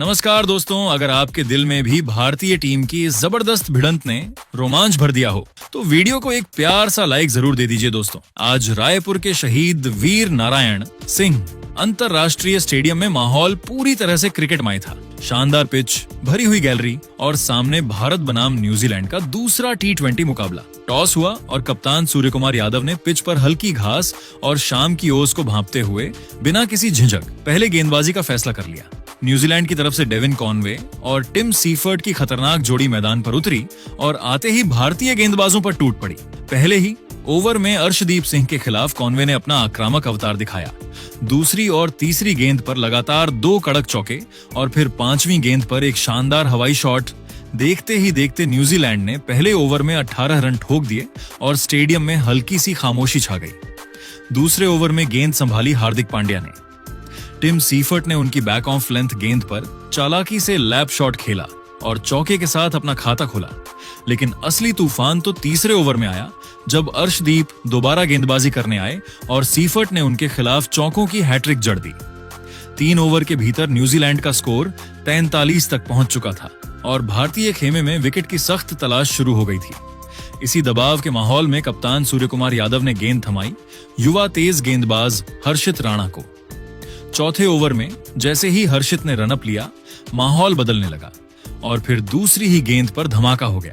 नमस्कार दोस्तों, अगर आपके दिल में भी भारतीय टीम की इस जबरदस्त भिड़ंत ने रोमांच भर दिया हो तो वीडियो को एक प्यार सा लाइक जरूर दे दीजिए दोस्तों। आज रायपुर के शहीद वीर नारायण सिंह अंतरराष्ट्रीय स्टेडियम में माहौल पूरी तरह से क्रिकेटमय था। शानदार पिच, भरी हुई गैलरी और सामने भारत बनाम न्यूजीलैंड का दूसरा T20 मुकाबला। टॉस हुआ और कप्तान सूर्य कुमार यादव ने पिच पर हल्की घास और शाम की ओस को भांपते हुए बिना किसी झिझक पहले गेंदबाजी का फैसला कर लिया। न्यूजीलैंड की तरफ से डेविन कॉनवे और टिम सीफर्ट की खतरनाक जोड़ी मैदान पर उतरी और आते ही भारतीय गेंदबाजों पर टूट पड़ी। पहले ही ओवर में अर्शदीप सिंह के खिलाफ कॉनवे ने अपना आक्रामक अवतार दिखाया। दूसरी और तीसरी गेंद पर लगातार 2 कड़क चौके और फिर 5वीं गेंद पर एक शानदार हवाई शॉट। देखते ही देखते न्यूजीलैंड ने पहले ओवर में 18 रन ठोक दिए और स्टेडियम में हल्की सी खामोशी छा गई। दूसरे ओवर में गेंद संभाली हार्दिक पांड्या ने। टिम सीफर्ट ने उनकी बैक ऑफ लेंथ गेंद पर चालाकी से लैप शॉट खेला और चौके के साथ अपना खाता खोला। लेकिन असली तूफान तो तीसरे ओवर में आया जब अर्शदीप दोबारा गेंदबाजी करने आए और सीफर्ट ने उनके खिलाफ चौकों की हैट्रिक जड़ दी। 3 ओवर के भीतर न्यूजीलैंड का स्कोर 43 तक पहुंच चुका था और भारतीय खेमे में विकेट की सख्त तलाश शुरू हो गई थी। इसी दबाव के माहौल में कप्तान सूर्य कुमार यादव ने गेंद थमाई युवा तेज गेंदबाज हर्षित राणा को। चौथे ओवर में जैसे ही हर्षित ने रनअप लिया, माहौल बदलने लगा और फिर दूसरी ही गेंद पर धमाका हो गया।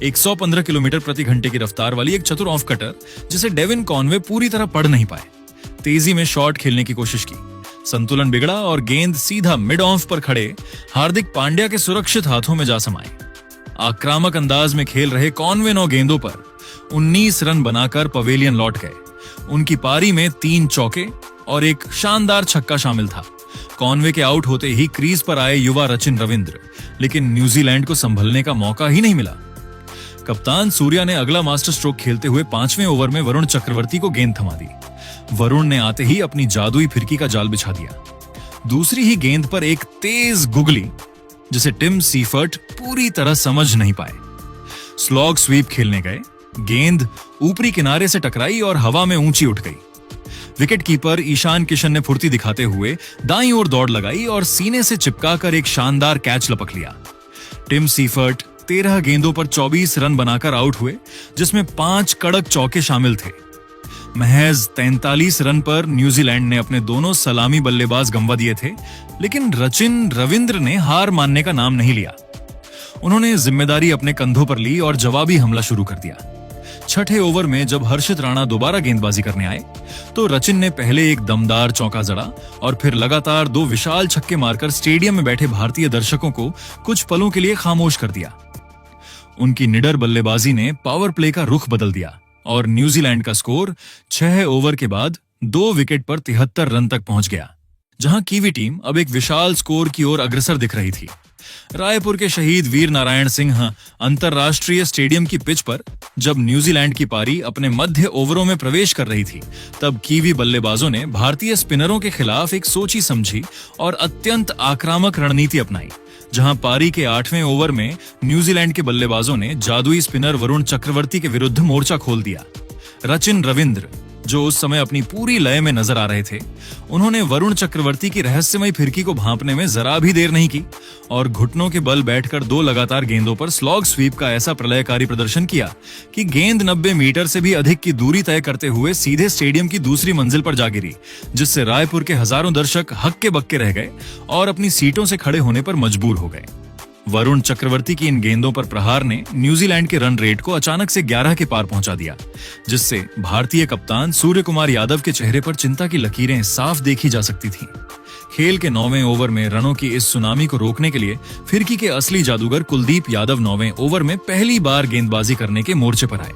115 किलोमीटर प्रति घंटे की रफ्तार वाली एक चतुर ऑफ कटर जिसे डेविन कॉनवे पूरी तरह पढ़ नहीं पाए। तेजी में शॉट खेलने की कोशिश की, संतुलन बिगड़ा और गेंद सीधा मिड ऑफ पर खड़े हार्दिक पांड्या के सुरक्षित हाथों में जा समाई। आक्रामक अंदाज में खेल रहे कॉनवे 9 गेंदों पर 19 रन बनाकर पवेलियन लौट गए। उनकी पारी में 3 चौके और एक शानदार छक्का शामिल था। कॉनवे के आउट होते ही क्रीज पर आए युवा रचिन रविंद्र, लेकिन न्यूजीलैंड को संभलने का मौका ही नहीं मिला। कप्तान सूर्या ने अगला मास्टर स्ट्रोक खेलते हुए 5वें ओवर में वरुण चक्रवर्ती को गेंद थमा दी। वरुण ने आते ही अपनी जादुई फिरकी का जाल बिछा दिया। दूसरी ही गेंद पर एक तेज गुगली जिसे टिम सीफर्ट पूरी तरह समझ नहीं पाए। स्लॉग स्वीप खेलने गए, गेंद ऊपरी किनारे से टकराई और हवा में ऊंची उठ गई। विकेट कीपर ईशान किशन ने फुर्ती दिखाते हुए दाईं ओर दौड़ लगाई और सीने से चिपकाकर एक शानदार कैच लपक लिया। टिम सीफर्ट 13 गेंदों पर 24 रन बनाकर आउट हुए, जिसमें 5 कड़क चौके शामिल थे। महज 43 रन पर न्यूजीलैंड ने अपने दोनों सलामी बल्लेबाज गंवा दिए थे, लेकिन रचिन रविंद्र ने हार मानने का नाम नहीं लिया। उन्होंने जिम्मेदारी अपने कंधों पर ली और जवाबी हमला शुरू कर दिया। छठे ओवर में जब हर्षित राणा दोबारा गेंदबाजी करने आए तो रचिन ने पहले एक दमदार चौका जड़ा और फिर लगातार 2 विशाल छक्के मारकर स्टेडियम में बैठे भारतीय दर्शकों को कुछ पलों के लिए खामोश कर दिया। उनकी निडर बल्लेबाजी ने पावर प्ले का रुख बदल दिया और न्यूजीलैंड का स्कोर 6 ओवर के बाद 2 विकेट पर 73 रन तक पहुंच गया, जहां कीवी टीम अब एक विशाल स्कोर की ओर अग्रसर दिख रही थी। रायपुर के शहीद वीर नारायण सिंह अंतरराष्ट्रीय स्टेडियम की पिच पर जब न्यूजीलैंड की पारी अपने मध्य ओवरों में प्रवेश कर रही थी, तब कीवी बल्लेबाजों ने भारतीय स्पिनरों के खिलाफ एक सोची समझी और अत्यंत आक्रामक रणनीति अपनाई। जहां पारी के 8वें ओवर में न्यूजीलैंड के बल्लेबाजों ने जादुई स्पिनर वरुण चक्रवर्ती के विरुद्ध मोर्चा खोल दिया। रचिन रविंद्र, जो उस समय अपनी पूरी लय में नजर आ रहे थे, उन्होंने वरुण चक्रवर्ती की रहस्यमय फिरकी को भांपने में जरा भी देर नहीं की और घुटनों के बल बैठकर 2 लगातार गेंदों पर स्लॉग स्वीप का ऐसा प्रलयकारी प्रदर्शन किया कि गेंद 90 मीटर से भी अधिक की दूरी तय करते हुए सीधे स्टेडियम की दूसरी मंजिल पर जा गिरी, जिससे रायपुर के हजारों दर्शक हक्के बक्के रह गए और अपनी सीटों से खड़े होने पर मजबूर हो गए। वरुण चक्रवर्ती की इन गेंदों पर प्रहार ने न्यूजीलैंड के रन रेट को अचानक से 11 के पार पहुंचा दिया, जिससे भारतीय कप्तान सूर्य कुमार यादव के चेहरे पर चिंता की लकीरें साफ देखी जा सकती थीं। खेल के 9वें ओवर में रनों की इस सुनामी को रोकने के लिए फिरकी के असली जादूगर कुलदीप यादव 9वें ओवर में पहली बार गेंदबाजी करने के मोर्चे पर आए,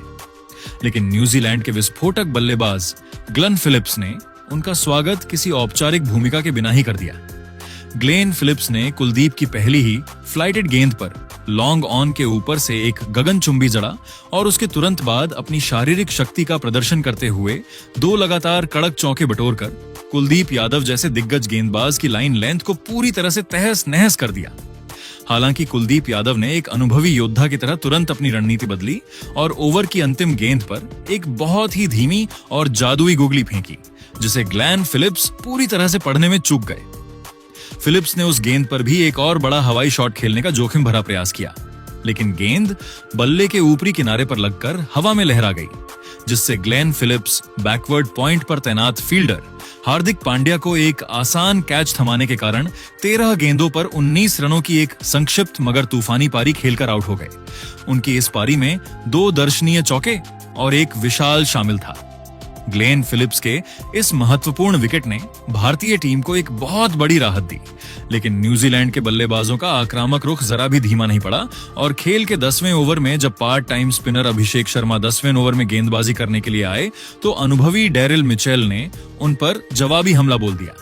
लेकिन न्यूजीलैंड के विस्फोटक बल्लेबाज ग्लेन फिलिप्स ने उनका स्वागत किसी औपचारिक भूमिका के बिना ही कर दिया। ग्लेन फिलिप्स ने कुलदीप की पहली ही फ्लाइटेड गेंद पर लॉन्ग ऑन के ऊपर से एक गगनचुंबी जड़ा और उसके तुरंत बाद अपनी शारीरिक शक्ति का प्रदर्शन करते हुए 2 लगातार कड़क चौके बटोरकर कुलदीप यादव जैसे दिग्गज गेंदबाज की लाइन लेंथ को पूरी तरह से तहस नहस कर दिया। हालांकि कुलदीप यादव ने एक अनुभवी योद्धा की तरह तुरंत अपनी रणनीति बदली और ओवर की अंतिम गेंद पर एक बहुत ही धीमी और जादुई गुगली फेंकी, जिसे ग्लेन फिलिप्स पूरी तरह से पढ़ने में चूक गए। फिलिप्स ने उस गेंद पर भी एक और बड़ा हवाई शॉट खेलने का जोखिम भरा प्रयास किया, लेकिन गेंद बल्ले के ऊपरी किनारे पर लगकर हवा में लहरा गई, जिससे ग्लेन फिलिप्स बैकवर्ड पॉइंट पर तैनात फील्डर हार्दिक पांड्या को एक आसान कैच थमाने के कारण 13 गेंदों पर 19 रनों की एक संक्षिप्त मगर तूफानी पारी खेलकर आउट हो गए। उनकी इस पारी में 2 दर्शनीय चौके और एक विशाल शामिल था। ग्लेन फिलिप्स के इस महत्वपूर्ण विकेट ने भारतीय टीम को एक बहुत बड़ी राहत दी, लेकिन न्यूजीलैंड के बल्लेबाजों का आक्रामक रुख जरा भी धीमा नहीं पड़ा और खेल के 10वें ओवर में जब part time spinner Abhishek Sharma 10वें ओवर में गेंदबाजी करने के लिए आए तो अनुभवी डेरिल मिचेल ने उन पर जवाबी हमला बोल दिया।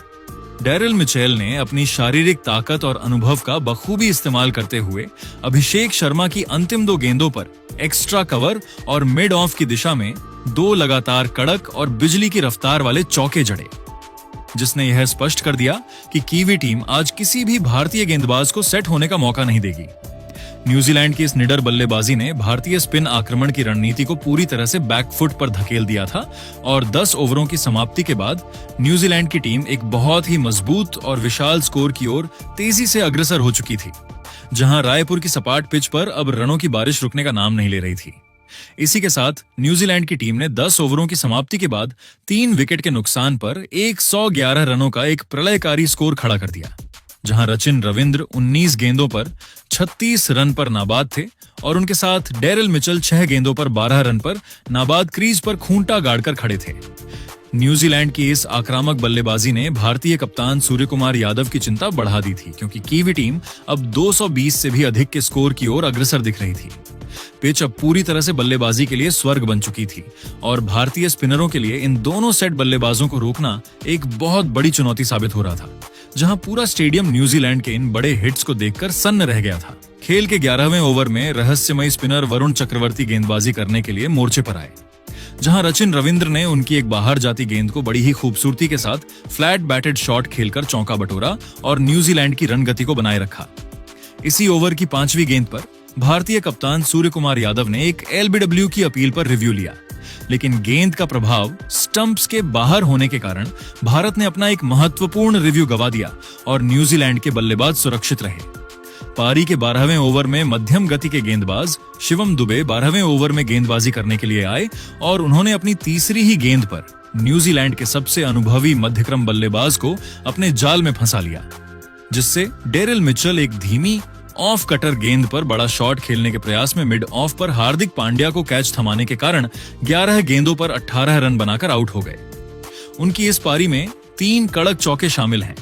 डेरिल मिचेल ने अपनी शारीरिक ताकत और अनुभव का बखूबी इस्तेमाल करते हुए अभिषेक शर्मा की अंतिम 2 गेंदों पर एक्स्ट्रा कवर और मिड ऑफ की दिशा में 2 लगातार कड़क और बिजली की रफ्तार वाले चौके जड़े, जिसने यह स्पष्ट कर दिया कि कीवी टीम आज किसी भी भारतीय गेंदबाज को सेट होने का मौका नहीं देगी। न्यूजीलैंड की इस निडर बल्लेबाजी ने भारतीय स्पिन आक्रमण की रणनीति को पूरी तरह से बैकफुट पर धकेल दिया था और 10 ओवरों की समाप्ति के बाद न्यूजीलैंड की टीम एक बहुत ही मजबूत और विशाल स्कोर की ओर तेजी से अग्रसर हो चुकी थी, जहां रायपुर की सपाट पिच पर अब रनों की बारिश रुकने का नाम नहीं ले रही थी। इसी के साथ न्यूजीलैंड की टीम ने 10 ओवरों की समाप्ति के बाद 3 विकेट के नुकसान पर 111 रनों का एक प्रलयकारी स्कोर खड़ा कर दिया, जहां रचिन रविंद्र 19 गेंदों पर 36 रन पर नाबाद थे और उनके साथ डेरिल मिचेल 6 गेंदों पर 12 रन पर नाबाद क्रीज पर खूंटा गाड़कर खड़े थे। न्यूजीलैंड की इस आक्रामक बल्लेबाजी ने भारतीय कप्तान सूर्यकुमार यादव की चिंता बढ़ा दी थी, क्योंकि कीवी टीम अब 220 से भी अधिक के स्कोर की ओर अग्रसर दिख रही थी। पिच अब पूरी तरह से बल्लेबाजी के लिए स्वर्ग बन चुकी थी और भारतीय स्पिनरों के लिए इन दोनों सेट बल्लेबाजों को रोकना एक बहुत बड़ी चुनौती साबित हो रहा था, जहां पूरा स्टेडियम न्यूजीलैंड के इन बड़े हिट्स को देखकर सन्न रह गया था। खेल के 11वें ओवर में रहस्यमयी स्पिनर वरुण चक्रवर्ती गेंदबाजी करने के लिए मोर्चे पर आए, जहां रचिन रविंद्र ने उनकी एक बाहर जाती गेंद को बड़ी ही खूबसूरती के साथ फ्लैट बैटेड शॉट खेलकर चौका बटोरा और न्यूजीलैंड की रन गति को बनाए रखा। इसी ओवर की 5वीं गेंद पर भारतीय कप्तान सूर्यकुमार यादव ने एक एलबीडब्ल्यू की अपील पर रिव्यू लिया, लेकिन गेंद का प्रभाव स्टंप्स के बाहर होने के कारण भारत ने अपना एक महत्वपूर्ण रिव्यू गवा दिया और न्यूजीलैंड के बल्लेबाज सुरक्षित रहे। पारी के 12वें ओवर में मध्यम गति के गेंदबाज शिवम दुबे 12वें ओवर में गेंदबाजी करने के लिए आए और उन्होंने अपनी तीसरी ही गेंद पर न्यूजीलैंड के सबसे अनुभवी मध्यक्रम बल्लेबाज को अपने जाल में फंसा लिया, जिससे डेरिल मिचेल एक धीमी ऑफ कटर गेंद पर बड़ा शॉट खेलने के प्रयास में मिड ऑफ पर हार्दिक पांड्या को कैच थमाने के कारण 11 गेंदों पर 18 रन बनाकर आउट हो गए। उनकी इस पारी में 3 कड़क चौके शामिल हैं।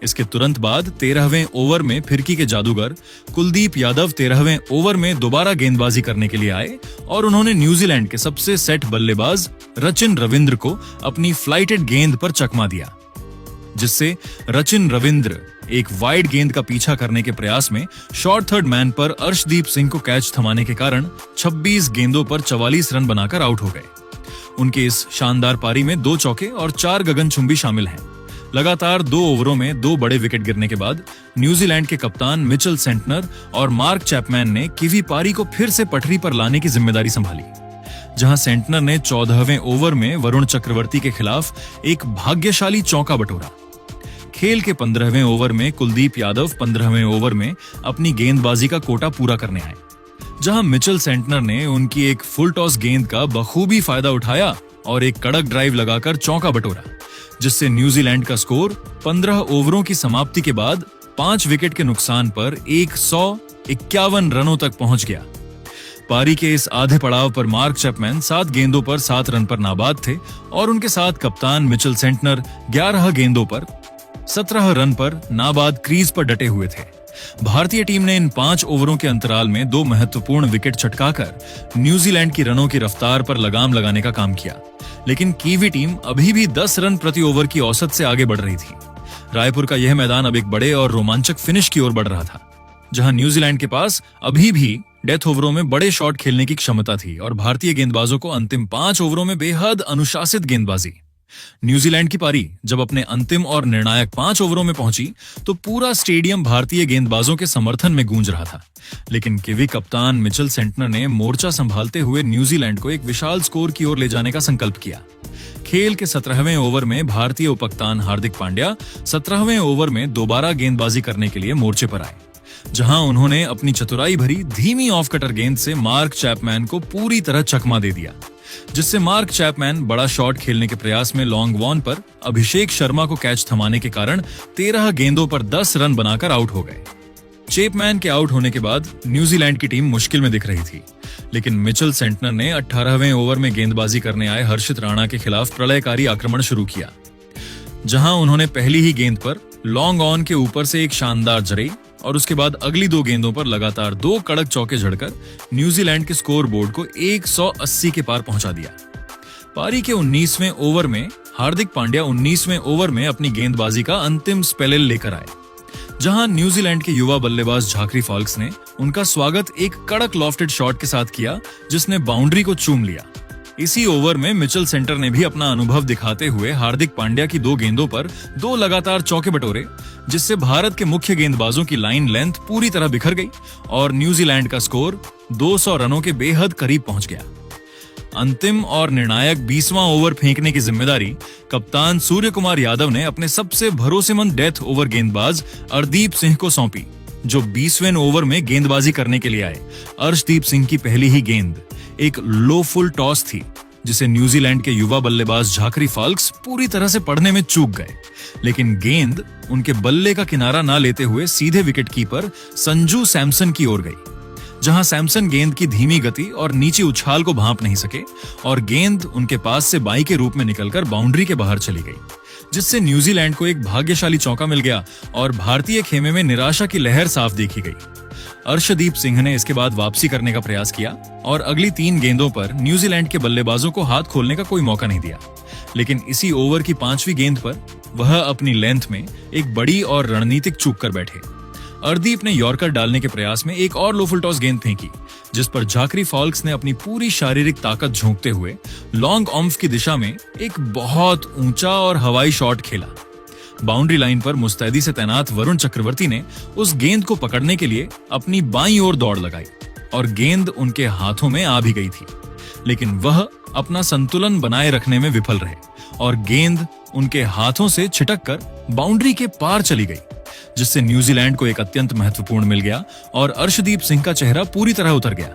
इसके तुरंत बाद 13वें ओवर में फिरकी के जादूगर कुलदीप यादव 13वें ओवर में दोबारा गेंदबाजी करने के लिए आए और उन्होंने न्यूजीलैंड के सबसे सेट बल्लेबाज रचिन रविंद्र को अपनी फ्लाइटेड गेंद पर चकमा दिया, जिससे रचिन रविंद्र एक वाइड गेंद का पीछा करने के प्रयास में शॉर्ट थर्ड मैन पर अर्शदीप सिंह को कैच थमाने के कारण 26 गेंदों पर 44 रन बनाकर आउट हो गए। उनके इस शानदार पारी में 2 चौके और 4 गगनचुंबी शामिल हैं। लगातार 2 ओवरों में 2 बड़े विकेट गिरने के बाद न्यूजीलैंड के कप्तान मिचेल सेंटनर और मार्क चैपमैन ने कीवी पारी को फिर से पटरी पर लाने की जिम्मेदारी संभाली, जहां सेंटनर ने 14वें ओवर में वरुण चक्रवर्ती के खिलाफ एक भाग्यशाली चौका बटोरा। खेल के 15वें ओवर में कुलदीप यादव 15वें ओवर में अपनी गेंदबाजी का कोटा पूरा करने आए, जहां मिचेल सेंटनर ने उनकी एक फुल टॉस गेंद का बखूबी फायदा उठाया और एक कड़क ड्राइव लगाकर चौका बटोरा, जिससे न्यूजीलैंड का स्कोर 15 ओवरों की समाप्ति के बाद 5 विकेट के नुकसान पर 151 रनों तक पहुंच गया। पारी के इस आधे पड़ाव पर मार्क चैपमैन 7 गेंदों पर 7 रन पर नाबाद थे और उनके साथ कप्तान मिचेल सेंटनर 11 गेंदों पर 17 रन पर नाबाद क्रीज पर डटे हुए थे। भारतीय टीम ने इन 5 ओवरों के अंतराल में 2 महत्वपूर्ण विकेट छटकाकर न्यूजीलैंड की रनों की रफ्तार पर लगाम लगाने का काम किया, लेकिन कीवी टीम अभी भी 10 रन प्रति ओवर की औसत से आगे बढ़ रही थी। रायपुर का यह मैदान अब एक बड़े और रोमांचक फिनिश की ओर बढ़ रहा था, जहां न्यूजीलैंड के पास अभी भी डेथ ओवरों में बड़े शॉट खेलने की क्षमता थी और भारतीय गेंदबाजों को अंतिम 5 ओवरों में बेहद अनुशासित गेंदबाजी। न्यूजीलैंड की पारी जब अपने अंतिम और निर्णायक 5 ओवरों में पहुंची तो पूरा स्टेडियम भारतीय गेंदबाजों के समर्थन में गूंज रहा था, लेकिन कीवी कप्तान मिचेल सेंटनर ने मोर्चा संभालते हुए न्यूजीलैंड को एक विशाल स्कोर की ओर ले जाने का संकल्प किया। खेल के 17वें ओवर में भारतीय उपकप्तान हार्दिक पांड्या 17वें ओवर में दोबारा गेंदबाजी करने के लिए मोर्चे पर आए, जहां उन्होंने अपनी चतुराई भरी धीमी ऑफ कटर गेंद से मार्क चैपमैन को पूरी तरह चकमा दे दिया, जिससे मार्क चैपमैन बड़ा शॉट खेलने के प्रयास में लॉन्ग वॉन पर अभिषेक शर्मा को कैच थमाने के कारण 13 गेंदों पर 10 रन बनाकर आउट हो गए। चैपमैन के आउट होने के बाद न्यूजीलैंड की टीम मुश्किल में दिख रही थी, लेकिन मिचेल सेंटनर ने 18वें ओवर में गेंदबाजी करने आए हर्षित राणा के खिलाफ प्रलयकारी आक्रमण शुरू किया, जहां उन्होंने पहली ही गेंद पर लॉन्ग ऑन के ऊपर से एक शानदार जड़े और उसके बाद अगली 2 गेंदों पर लगातार 2 कड़क चौके जड़कर न्यूजीलैंड के स्कोर बोर्ड को 180 के पार पहुंचा दिया। पारी के 19वें ओवर में हार्दिक पांड्या 19वें ओवर में अपनी गेंदबाजी का अंतिम स्पेल लेकर आए, जहां न्यूजीलैंड के युवा बल्लेबाज झाकरी फॉल्क्स ने उनका स्वागत एक कड़क लॉफ्टेड शॉट के साथ किया, जिसने बाउंड्री को चूम लिया। इसी ओवर में मिचेल सेंटर ने भी अपना अनुभव दिखाते हुए हार्दिक पांड्या की 2 गेंदों पर 2 लगातार चौके बटोरे, जिससे भारत के मुख्य गेंदबाजों की लाइन लेंथ पूरी तरह बिखर गई और न्यूजीलैंड का स्कोर 200 रनों के बेहद करीब पहुंच गया। अंतिम और निर्णायक 20वां ओवर फेंकने की जिम्मेदारी कप्तान सूर्य कुमार यादव ने अपने सबसे भरोसेमंद डेथ ओवर गेंदबाज अर्शदीप सिंह को सौंपी, जो 20वें ओवर में गेंदबाजी करने के लिए आए। अर्शदीप सिंह की पहली ही गेंद एक लो फुल टॉस थी, जिसे न्यूजीलैंड के युवा बल्लेबाज झाकरी फॉल्क्स पूरी तरह से पढ़ने में चूक गए, लेकिन गेंद उनके बल्ले का किनारा ना लेते हुए सीधे विकेटकीपर संजू सैमसन की ओर गई, जहां सैमसन गेंद की धीमी गति और नीचे उछाल को भांप नहीं सके और गेंद उनके पास से बाई के रूप में निकलकर बाउंड्री के बाहर चली गई, जिससे न्यूजीलैंड को एक भाग्यशाली चौका मिल गया और भारतीय खेमे में निराशा की लहर साफ देखी गई। अर्शदीप सिंह ने इसके बाद वापसी करने का प्रयास किया और अगली 3 गेंदों पर न्यूजीलैंड के बल्लेबाजों को हाथ खोलने का कोई मौका नहीं दिया, लेकिन इसी ओवर की 5वीं गेंद पर वह अपनी लेंथ में एक बड़ी और रणनीतिक चूक कर बैठे। अर्शदीप ने यॉर्कर डालने के प्रयास में एक और लो फुल टॉस गेंद फेंकी, जिस पर झाकरी फॉल्क्स ने अपनी पूरी शारीरिक ताकत झोंकते हुए लॉन्ग ऑम्फ की दिशा में एक बहुत ऊंचा और हवाई शॉट खेला। बाउंड्री लाइन पर मुस्तैदी से तैनात वरुण चक्रवर्ती ने उस गेंद को पकड़ने के लिए अपनी बाईं ओर दौड़ लगाई और गेंद उनके हाथों में आ भी गई थी, लेकिन वह अपना संतुलन बनाए रखने में विफल रहे और गेंद उनके हाथों से छिटक कर बाउंड्री के पार चली गई, जिससे न्यूजीलैंड को एक अत्यंत महत्वपूर्ण मिल गया और अर्शदीप सिंह का चेहरा पूरी तरह उतर गया।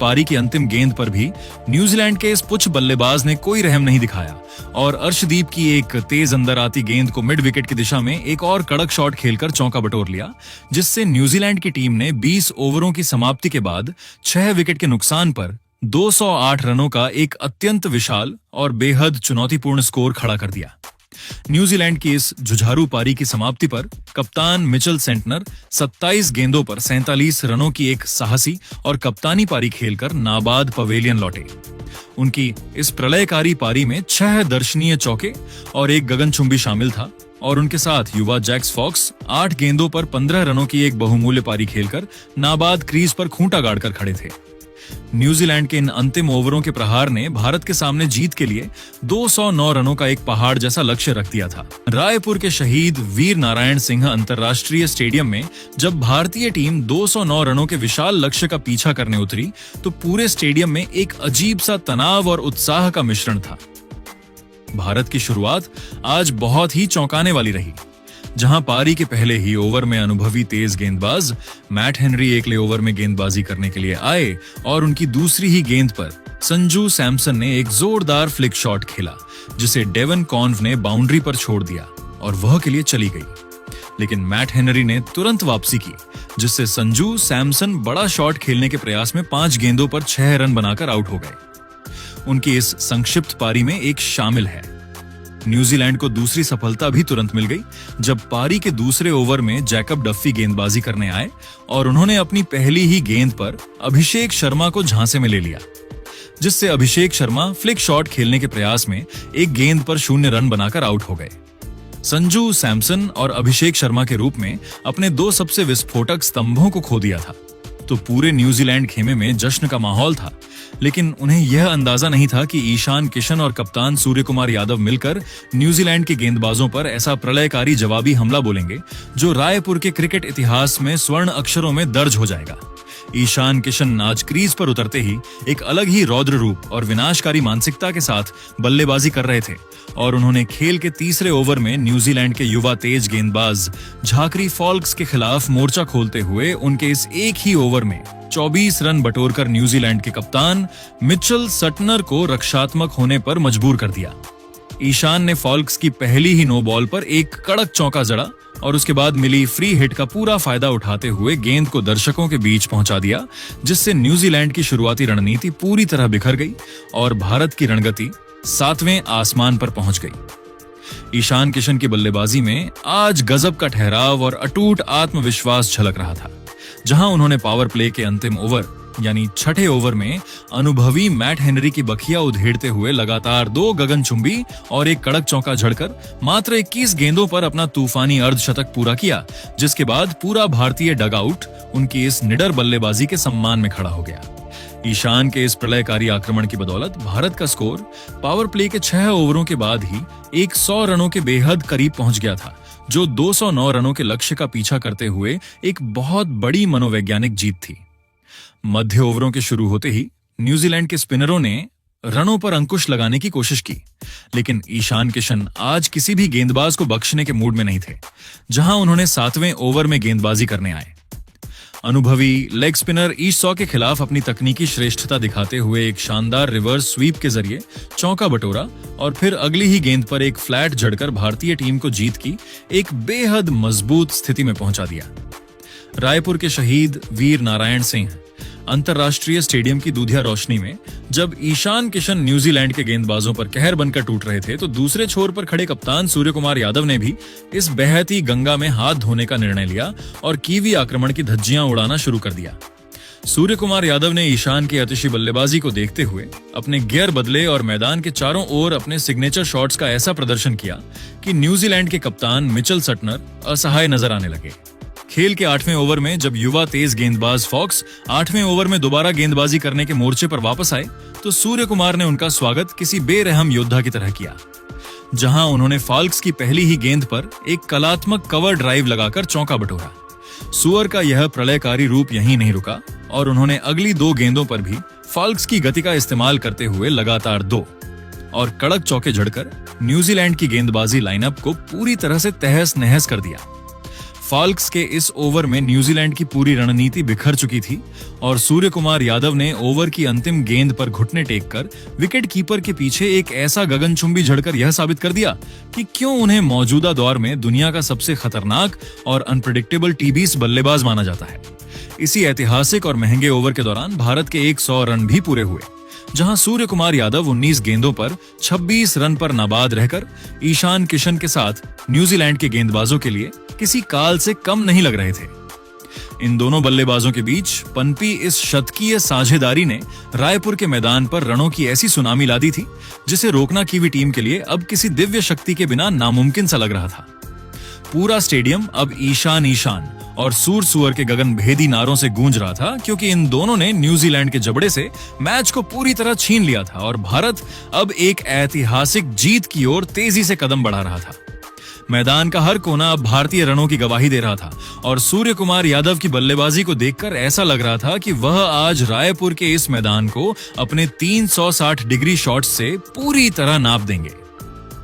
पारी की अंतिम गेंद पर भी न्यूजीलैंड के इस पुच्छ बल्लेबाज ने कोई रहम नहीं दिखाया और अर्शदीप की एक तेज अंदर आती गेंद को मिड विकेट की दिशा में एक और कड़क शॉट खेलकर चौका बटोर लिया, जिससे न्यूजीलैंड की टीम ने 20 ओवरों की समाप्ति के बाद 6 विकेट के नुकसान पर 208 रनों का एक अत्यंत विशाल और बेहद चुनौतीपूर्ण स्कोर खड़ा कर दिया। न्यूजीलैंड की इस जुझारू पारी की समाप्ति पर कप्तान मिचेल सेंटनर 27 गेंदों पर 47 रनों की एक साहसी और कप्तानी पारी खेलकर नाबाद पवेलियन लौटे। उनकी इस प्रलयकारी पारी में 6 दर्शनीय चौके और एक गगनचुंबी शामिल था और उनके साथ युवा जैक्स फॉक्स 8 गेंदों पर 15 रनों की एक बहुमूल्य पारी खेलकर नाबाद क्रीज पर खूंटा गाड़कर खड़े थे। न्यूजीलैंड के इन अंतिम ओवरों के प्रहार ने भारत के सामने जीत के लिए 209 रनों का एक पहाड़ जैसा लक्ष्य रख दिया था। रायपुर के शहीद वीर नारायण सिंह अंतर्राष्ट्रीय स्टेडियम में जब भारतीय टीम 209 रनों के विशाल लक्ष्य का पीछा करने उतरी, तो पूरे स्टेडियम में एक अजीब सा तनाव और उत्साह का मिश्रण था। भारत की शुरुआत आज बहुत ही चौंकाने वाली रही, जहां पारी के पहले ही ओवर में अनुभवी तेज गेंदबाज मैट हेनरी एकले ओवर में गेंदबाजी करने के लिए आए और उनकी दूसरी ही गेंद पर संजू सैमसन ने एक जोरदार फ्लिक शॉट खेला, जिसे डेवन कॉन्व ने बाउंड्री पर छोड़ दिया और वह के लिए चली गई। लेकिन मैट हेनरी ने तुरंत वापसी की, जिससे संजू सैमसन बड़ा शॉट खेलने के प्रयास में 5 गेंदों पर 6 रन बनाकर आउट हो गए। उनकी इस संक्षिप्त पारी में एक शामिल है। न्यूजीलैंड को दूसरी सफलता भी तुरंत मिल गई जब पारी के दूसरे ओवर में जैकब डफी गेंदबाजी करने आए और उन्होंने अपनी पहली ही गेंद पर अभिषेक शर्मा को झांसे में ले लिया, जिससे अभिषेक शर्मा फ्लिक शॉट खेलने के प्रयास में एक गेंद पर 0 रन बनाकर आउट हो गए। संजू सैमसन और अभिषेक शर्मा के रूप में अपने 2 सबसे विस्फोटक स्तंभों को खो दिया था, तो पूरे न्यूजीलैंड खेमे में जश्न का माहौल था। लेकिन उन्हें यह अंदाजा नहीं था कि ईशान किशन और कप्तान सूर्य कुमार यादव मिलकर न्यूजीलैंड के गेंदबाजों पर ऐसा प्रलयकारी जवाबी हमला बोलेंगे जो रायपुर के क्रिकेट इतिहास में स्वर्ण अक्षरों में दर्ज हो जाएगा। ईशान किशन आज क्रीज पर उतरते ही एक अलग ही रौद्र रूप और विनाशकारी मानसिकता के साथ बल्लेबाजी कर रहे थे और उन्होंने खेल के तीसरे ओवर में न्यूजीलैंड के युवा तेज गेंदबाज झाकरी फॉल्क्स के खिलाफ मोर्चा खोलते हुए उनके इस एक ही ओवर में 24 रन बटोरकर न्यूजीलैंड के कप्तान मिचेल सटनर को रक्षात्मक होने पर मजबूर कर दिया। ईशान ने फॉल्क्स की पहली ही नो बॉल पर एक कड़क चौका जड़ा और उसके बाद मिली फ्री हिट का पूरा फायदा उठाते हुए गेंद को दर्शकों के बीच पहुंचा दिया, जिससे न्यूजीलैंड की शुरुआती रणनीति पूरी तरह बिखर गई और भारत की रणगति 7वें आसमान पर पहुंच गई। ईशान किशन की बल्लेबाजी में आज गजब का ठहराव और अटूट आत्मविश्वास झलक रहा था, जहां उन्होंने पावर प्ले के अंतिम ओवर यानी छठे ओवर में अनुभवी मैट हेनरी की बखिया उधेड़ते हुए लगातार 2 गगनचुंबी और एक कड़क चौका झड़कर मात्र 21 गेंदों पर अपना तूफानी अर्धशतक पूरा किया, जिसके बाद पूरा भारतीय डगआउट उनकी इस निडर बल्लेबाजी के सम्मान में खड़ा हो गया। ईशान के इस प्रलयकारी आक्रमण की बदौलत भारत का स्कोर पावर प्ले के 6 ओवरों के बाद ही 100 रनों के बेहद करीब पहुंच गया था, जो 209 रनों के लक्ष्य का पीछा करते हुए एक बहुत बड़ी मनोवैज्ञानिक जीत थी। मध्य ओवरों के शुरू होते ही न्यूजीलैंड के स्पिनरों ने रनों पर अंकुश लगाने की कोशिश की, लेकिन ईशान किशन आज किसी भी गेंदबाज को बख्शने के मूड में नहीं थे, जहां उन्होंने 7वें ओवर में गेंदबाजी करने आए। अनुभवी लेग स्पिनर ईश सॉ के खिलाफ अपनी तकनीकी श्रेष्ठता दिखाते हुए एक शानदार रिवर्स स्वीप के जरिए चौका बटोरा और फिर अगली ही गेंद पर एक फ्लैट झड़कर भारतीय टीम को जीत की एक बेहद मजबूत स्थिति में पहुंचा दिया। रायपुर के शहीद वीर नारायण सिंह अंतरराष्ट्रीय स्टेडियम की दूधिया रोशनी में जब ईशान किशन न्यूजीलैंड के गेंदबाजों पर कहर बनकर टूट रहे थे, तो दूसरे छोर पर खड़े कप्तान सूर्य कुमार यादव ने भी इस बहती गंगा में हाथ धोने का निर्णय लिया और कीवी आक्रमण की धज्जियां उड़ाना शुरू कर दिया। सूर्य कुमार यादव ने ईशान की अतिशी बल्लेबाजी को देखते हुए अपने गियर बदले और मैदान के चारों ओर अपने सिग्नेचर शॉट्स का ऐसा प्रदर्शन किया कि न्यूजीलैंड के कप्तान मिचेल सटनर असहाय नजर आने लगे। खेल के 8वें ओवर में जब युवा तेज गेंदबाज फॉक्स 8वें ओवर में दोबारा गेंदबाजी करने के मोर्चे पर वापस आए, तो सूर्य कुमार ने उनका स्वागत किसी बेरहम योद्धा की तरह किया, जहां उन्होंने फॉल्क्स की पहली ही गेंद पर एक कलात्मक कवर ड्राइव लगाकर चौका बटोरा। सुअर का यह प्रलयकारी रूप यहीं नहीं रुका और उन्होंने अगली 2 गेंदों पर भी फॉल्क्स की गति का इस्तेमाल करते हुए लगातार 2 और कड़क चौके झड़कर न्यूजीलैंड की गेंदबाजी लाइनअप को पूरी तरह से तहस नहस कर दिया। फॉल्क्स के इस ओवर में न्यूजीलैंड की पूरी रणनीति बिखर चुकी थी और सूर्य कुमार यादव ने ओवर की अंतिम गेंद पर घुटने टेक कर विकेट कीपर के पीछे एक ऐसा गगनचुंबी झड़कर यह साबित कर दिया कि क्यों उन्हें मौजूदा दौर में दुनिया का सबसे खतरनाक और अनप्रेडिक्टेबल टी-20 बल्लेबाज माना जाता है। इसी ऐतिहासिक और महंगे ओवर के दौरान भारत के 100 रन भी पूरे हुए, जहां सूर्य कुमार यादव 19 गेंदों पर 26 रन पर नाबाद रहकर ईशान किशन के साथ न्यूजीलैंड के गेंदबाजों के लिए किसी काल से कम नहीं लग रहे थे। इन दोनों बल्लेबाजों के बीच पनपी इस शतकीय साझेदारी ने रायपुर के मैदान पर रनों की ऐसी सुनामी ला दी थी, जिसे रोकना कीवी टीम के लिए अब किसी दिव्य शक्ति के बिना नामुमकिन सा लग रहा था। पूरा स्टेडियम अब ईशान ईशान और सूर सुअर के गगन भेदी नारों से गूंज रहा था, क्योंकि इन दोनों ने न्यूजीलैंड के जबड़े से मैच को पूरी तरह छीन लिया था और भारत अब एक ऐतिहासिक जीत की ओर तेजी से कदम बढ़ा रहा था। मैदान का हर कोना अब भारतीय रनों की गवाही दे रहा था और सूर्य कुमार यादव की बल्लेबाजी को देखकर ऐसा लग रहा था कि वह आज रायपुर के इस मैदान को अपने 360 डिग्री शॉट्स से पूरी तरह नाप देंगे।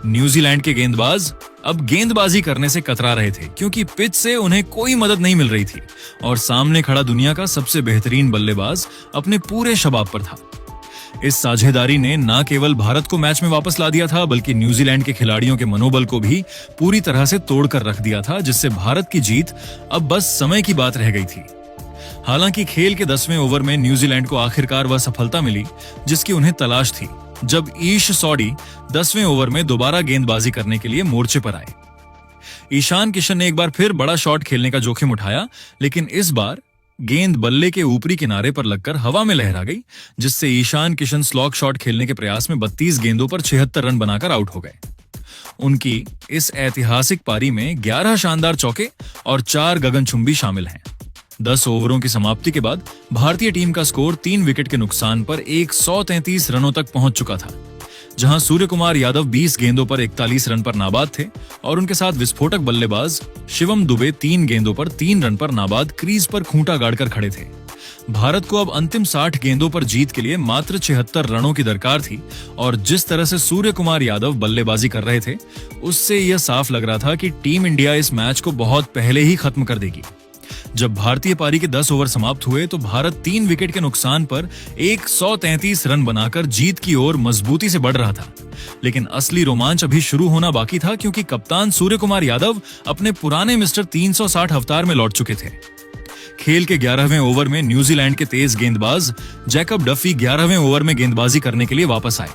न्यूजीलैंड के गेंदबाज अब गेंदबाजी करने से कतरा रहे थे, क्योंकि पिच से उन्हें कोई मदद नहीं मिल रही थी और सामने खड़ा दुनिया का सबसे बेहतरीन बल्लेबाज अपने पूरे शबाब पर था। इस साझेदारी ने न केवल भारत को मैच में वापस ला दिया था, बल्कि न्यूजीलैंड के खिलाड़ियों के मनोबल को भी पूरी तरह से तोड़कर रख दिया था, जिससे भारत की जीत अब बस समय की बात रह गई थी। हालांकि खेल के 10वें ओवर में न्यूजीलैंड को आखिरकार वह सफलता मिली जिसकी उन्हें तलाश थी, जब ईश सॉडी 10वें ओवर में दोबारा गेंदबाजी करने के लिए मोर्चे पर आए। ईशान किशन ने एक बार फिर बड़ा शॉट खेलने का जोखिम उठाया, लेकिन इस बार गेंद बल्ले के ऊपरी किनारे पर लगकर हवा में लहरा गई, जिससे ईशान किशन स्लॉग शॉट खेलने के प्रयास में 32 गेंदों पर 76 रन बनाकर आउट हो गए। उनकी इस ऐतिहासिक पारी में 11 शानदार चौके और 4 गगनचुंबी शामिल हैं। 10 ओवरों की समाप्ति के बाद भारतीय टीम का स्कोर 3 विकेट के नुकसान पर 133 रनों तक पहुंच चुका था, जहां सूर्य कुमार यादव 20 गेंदों पर 41 रन पर नाबाद थे और उनके साथ विस्फोटक बल्लेबाज शिवम दुबे 3 गेंदों पर 3 रन पर नाबाद क्रीज पर खूंटा गाड़कर खड़े थे। भारत को अब अंतिम 60 गेंदों पर जीत के लिए मात्र 76 रनों की दरकार थी और जिस तरह से सूर्य कुमार यादव बल्लेबाजी कर रहे थे उससे यह साफ लग रहा था कि टीम इंडिया इस मैच को बहुत पहले ही खत्म कर देगी। जब भारतीय पारी के 10 ओवर समाप्त हुए तो भारत 3 विकेट के नुकसान पर 133 रन बनाकर जीत की ओर मजबूती से बढ़ रहा था। लेकिन असली रोमांच अभी शुरू होना बाकी था क्योंकि कप्तान सूर्य कुमार यादव अपने पुराने मिस्टर 360 अवतार में लौट चुके थे। खेल के 11वें ओवर में न्यूजीलैंड के तेज गेंदबाज जैकब डफी 11वें ओवर में गेंदबाजी करने के लिए वापस आए,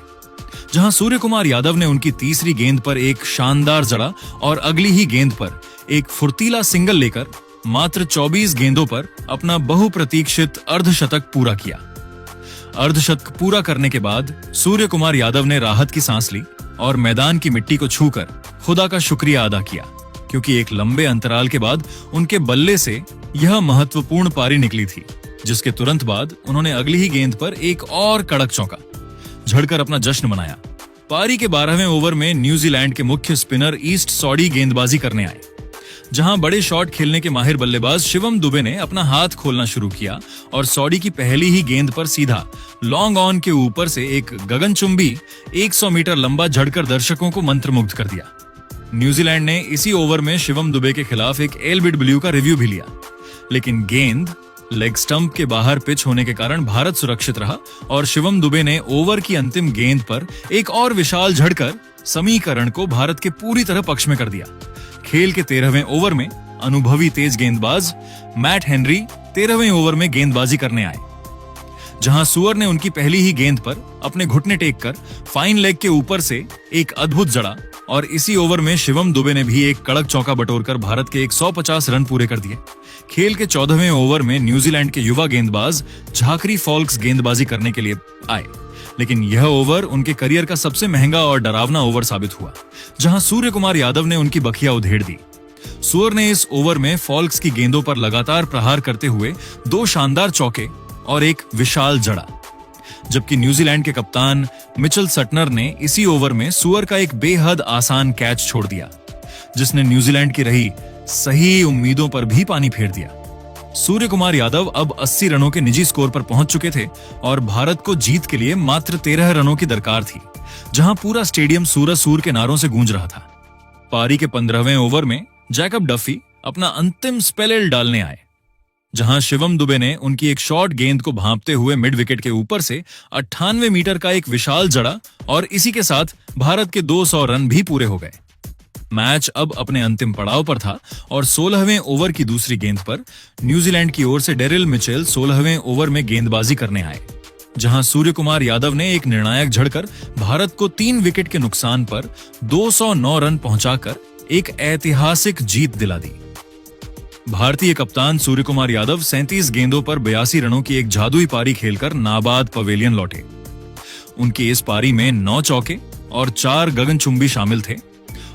जहां सूर्य कुमार यादव ने उनकी तीसरी गेंद पर एक शानदार जड़ा और अगली ही गेंद पर एक फुर्तीला सिंगल लेकर मात्र 24 गेंदों पर अपना बहुप्रतीक्षित अर्धशतक पूरा किया। अर्धशतक पूरा करने के बाद सूर्य कुमार यादव ने राहत की सांस ली और मैदान की मिट्टी को छूकर खुदा का शुक्रिया अदा किया, क्योंकि एक लंबे अंतराल के बाद उनके बल्ले से यह महत्वपूर्ण पारी निकली थी, जिसके तुरंत बाद उन्होंने अगली ही गेंद पर एक और कड़क चौका झड़कर अपना जश्न मनाया। पारी के 12वें ओवर में न्यूजीलैंड के मुख्य स्पिनर ईस्ट सॉडी गेंदबाजी करने आए, जहां बड़े शॉट खेलने के माहिर बल्लेबाज शिवम दुबे ने अपना हाथ खोलना शुरू किया और सॉडी की पहली ही गेंद पर सीधा लॉन्ग ऑन के ऊपर से एक गगनचुंबी 100 मीटर लंबा झड़कर दर्शकों को मंत्रमुग्ध कर दिया। न्यूजीलैंड ने इसी ओवर में शिवम दुबे के खिलाफ एक एलबिड ब्लू का रिव्यू भी लिया, लेकिन गेंद लेग स्टंप के बाहर पिच होने के कारण भारत सुरक्षित रहा और शिवम दुबे ने ओवर की अंतिम गेंद पर एक और विशाल झड़कर समीकरण को भारत के पूरी तरह पक्ष में कर दिया। खेल के 13वें ओवर में अनुभवी तेज गेंदबाज मैट हेनरी 13वें ओवर में गेंदबाजी करने आए, जहां सुअर ने उनकी पहली ही गेंद पर अपने घुटने टेक कर फाइन लेग के ऊपर से एक अद्भुत जड़ा और इसी ओवर में शिवम दुबे ने भी एक कड़क चौका बटोरकर भारत के 150 रन पूरे कर दिए। खेल के 14वें ओवर में न्यूजीलैंड के युवा गेंदबाज झाकरी फॉल्क्स गेंदबाजी करने के लिए आए, लेकिन यह ओवर उनके करियर का सबसे महंगा और डरावना ओवर साबित हुआ, जहां सूर्य कुमार यादव ने उनकी बखिया उधेड़ दी। सुअर ने इस ओवर में फॉल्क्स की गेंदों पर लगातार प्रहार करते हुए 2 शानदार चौके और एक विशाल जड़ा, जबकि न्यूजीलैंड के कप्तान मिचेल सटनर ने इसी ओवर में सुअर का एक बेहद आसान कैच छोड़ दिया, जिसने न्यूजीलैंड की रही सही उम्मीदों पर भी पानी फेर दिया। सूर्य कुमार यादव अब 80 रनों के निजी स्कोर पर पहुंच चुके थे और भारत को जीत के लिए मात्र 13 रनों की दरकार थी, जहां पूरा स्टेडियम सूरज सूर के नारों से गूंज रहा था। पारी के 15वें ओवर में जैकब डफी अपना अंतिम स्पेल डालने आए, जहां शिवम दुबे ने उनकी एक शॉर्ट गेंद को भांपते हुए मिड विकेट के ऊपर से 98 मीटर का एक विशाल जड़ा और इसी के साथ भारत के 200 रन भी पूरे हो गए। मैच अब अपने अंतिम पड़ाव पर था और 16वें ओवर की दूसरी गेंद पर न्यूजीलैंड की ओर से डेरिल मिचेल 16वें ओवर में गेंदबाजी करने आए, जहां सूर्य कुमार यादव ने एक निर्णायक झड़कर भारत को 3 विकेट के नुकसान पर 209 रन पहुंचाकर एक ऐतिहासिक जीत दिला दी। भारतीय कप्तान सूर्य कुमार यादव 37 गेंदों पर 82 रनों की एक जादुई पारी खेलकर नाबाद पवेलियन लौटे। उनकी इस पारी में 9 चौके और 4 गगनचुंबी शामिल थे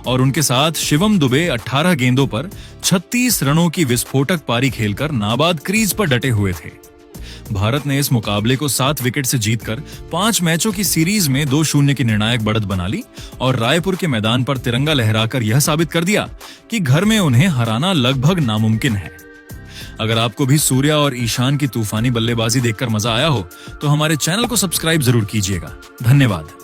और उनके साथ शिवम दुबे 18 गेंदों पर 36 रनों की विस्फोटक पारी खेलकर नाबाद क्रीज पर डटे हुए थे। भारत ने इस मुकाबले को 7 विकेट से जीतकर 5 मैचों की सीरीज में 2-0 की निर्णायक बढ़त बना ली और रायपुर के मैदान पर तिरंगा लहराकर यह साबित कर दिया कि घर में उन्हें हराना लगभग नामुमकिन है। अगर आपको भी सूर्या और ईशान की तूफानी बल्लेबाजी देखकर मजा आया हो तो हमारे चैनल को सब्सक्राइब जरूर कीजिएगा। धन्यवाद।